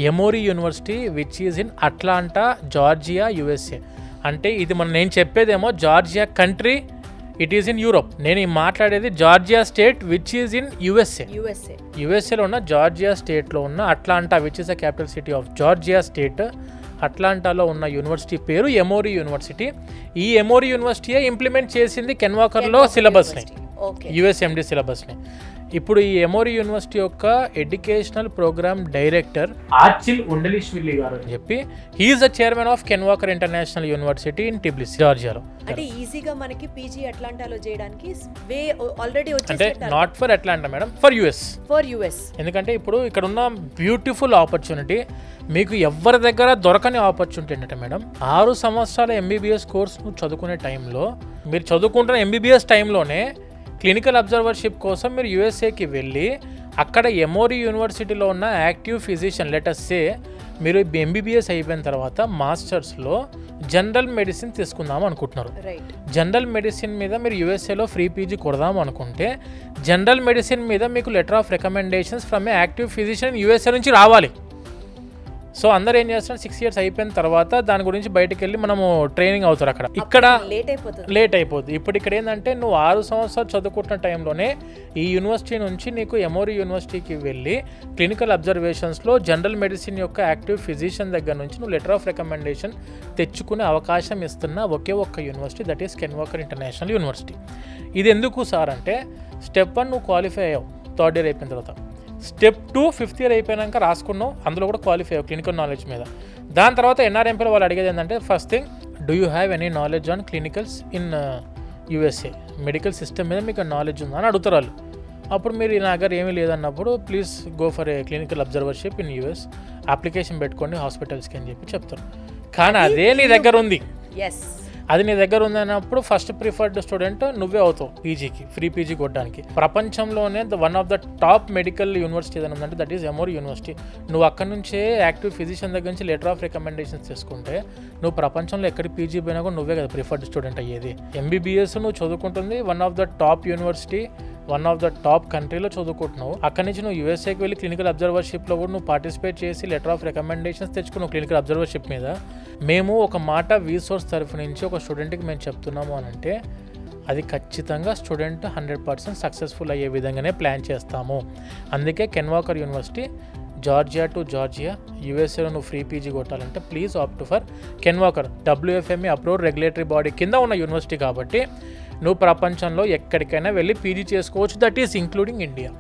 Emory university which is in Atlanta Georgia USA. అంటే ఇది నేను చెప్పేదేమో Georgia country, it is in Europe. నేను మాట్లాడేది Georgia state which is in యుఎస్ఏలో ఉన్న జార్జియా స్టేట్లో ఉన్న Atlanta which is the capital city of Georgia state. అట్లాంటాలో ఉన్న యూనివర్సిటీ పేరు ఎమోరీ యూనివర్సిటీ. ఈ ఎమోరీ యూనివర్సిటీయే ఇంప్లిమెంట్ చేసింది కెన్ వాకర్లో సిలబస్ని, USMD సిలబస్ని. ఇప్పుడు ఈ ఎమోరీ యూనివర్సిటీ యొక్క educational program director Archil Undalishvili గారు అని చెప్పి, he is the chairman of Ken Walker international university in Tbilisi, జార్జియాలో. అంటే ఈజీగా మనకి పీజీ అట్లాంటాలో చేయడానికి వే ఆల్రెడీ అంటే not for Atlanta madam, for US. ఎందుకంటే ఇప్పుడు ఇక్కడ ఉన్న బ్యూటిఫుల్ ఆపర్చునిటీ మీకు ఎవరి దగ్గర దొరకని ఆపర్చునిటీ ఏంటంటే మేడం, 6 సంవత్సరాల MBBS కోర్సు చదువుకునే టైంలో, మీరు చదువుకుంటున్న MBBS టైంలోనే క్లినికల్ అబ్జర్వర్షిప్ కోసం మీరు USAకి వెళ్ళి అక్కడ ఎమోరీ యూనివర్సిటీలో ఉన్న యాక్టివ్ ఫిజిషియన్, లెటస్ సే మీరు MBBS అయిపోయిన తర్వాత మాస్టర్స్లో జనరల్ మెడిసిన్ తీసుకుందాం అనుకుంటున్నారు. జనరల్ మెడిసిన్ మీద మీరు USAలో ఫ్రీ PG కొడదాం అనుకుంటే, జనరల్ మెడిసిన్ మీద మీకు letter of recommendations from A active physician USA నుంచి రావాలి. సో అందరు ఏం చేస్తారు, 6 years అయిపోయిన తర్వాత దాని గురించి బయటకు వెళ్ళి మనము ట్రైనింగ్ అవుతారు. అక్కడ ఇక్కడ లేట్ అయిపోతుంది. ఇప్పుడు ఇక్కడ ఏంటంటే నువ్వు 6 సంవత్సరాలు చదువుకుంటున్న టైంలోనే ఈ యూనివర్సిటీ నుంచి నీకు ఎమోరీ యూనివర్సిటీకి వెళ్ళి క్లినికల్ అబ్జర్వేషన్స్లో జనరల్ మెడిసిన్ యొక్క యాక్టివ్ ఫిజిషియన్ దగ్గర నుంచి నువ్వు లెటర్ ఆఫ్ రికమెండేషన్ తెచ్చుకునే అవకాశం ఇస్తున్న ఒకే ఒక్క university, that is can Walker international university. ఇది ఎందుకు సార్ అంటే, స్టెప్ 1 నువ్వు క్వాలిఫై అయ్యావు 3rd year అయిపోయిన తర్వాత, స్టెప్ 2 5th year అయిపోయాక రాసుకున్నావు, అందులో కూడా క్వాలిఫై అయ్యావు క్లినికల్ నాలెడ్జ్ మీద. దాని తర్వాత NRMPలో వాళ్ళు అడిగేది ఏంటంటే, first thing, do you have any knowledge on clinicals in USA, medical system మీద మీకు నాలెడ్జ్ ఉందా అని అడుగుతారు వాళ్ళు. అప్పుడు మీరు నా దగ్గర ఏమీ లేదన్నప్పుడు, please go for a clinical observership in US, application పెట్టుకోండి హాస్పిటల్స్కి అని చెప్తారు. కానీ అదే నీ దగ్గర ఉంది, అది నీ దగ్గర ఉందన్నప్పుడు ఫస్ట్ ప్రిఫర్డ్ స్టూడెంట్ నువ్వే అవుతావు పీజీకి, ఫ్రీ పీజీ కొట్టడానికి. ప్రపంచంలోనే one of the top medical university ఏదైనా ఉందంటే దట్ ఈస్ ఎమోరీ యూనివర్సిటీ. నువ్వు అక్కడ నుంచే యాక్టివ్ ఫిజిషియన్ దగ్గర నుంచి లెటర్ ఆఫ్ రికమెండేషన్స్ తీసుకుంటే, నువ్వు ప్రపంచంలో ఎక్కడికి పీజీ పోయినా కూడా నువ్వే కదా ప్రిఫర్డ్ స్టూడెంట్ అయ్యేది. MBBS నువ్వు చదువుకుంటుంది one of the top university, one of the top కంట్రీలో చదువుకుంటున్నావు. అక్కడి నుంచి నువ్వు USAకి వెళ్ళి క్లినికల్ అబ్జర్వర్షిప్లో కూడా నువ్వు పార్టిసిపేట్ చేసి లెటర్ ఆఫ్ రికమెండేషన్స్ తెచ్చుకున్నావు క్లినికల్ అబ్జర్వర్షిప్ మీద. మేము ఒక మాట వీసోర్స్ తరఫు నుంచి ఒక స్టూడెంట్కి మేము చెప్తున్నాము అని అంటే, అది ఖచ్చితంగా స్టూడెంట్ 100% సక్సెస్ఫుల్ అయ్యే విధంగానే ప్లాన్ చేస్తాము. అందుకే Ken Walker university Georgia to Georgia USAలో నువ్వు ఫ్రీ పీజీ కొట్టాలంటే please opt for Ken Walker. WFME approved regulatory body కింద ఉన్న యూనివర్సిటీ కాబట్టి నువ్వు ప్రపంచంలో ఎక్కడికైనా వెళ్ళి పీజీ చేసుకోవచ్చు, దట్ ఈస్ ఇంక్లూడింగ్ ఇండియా.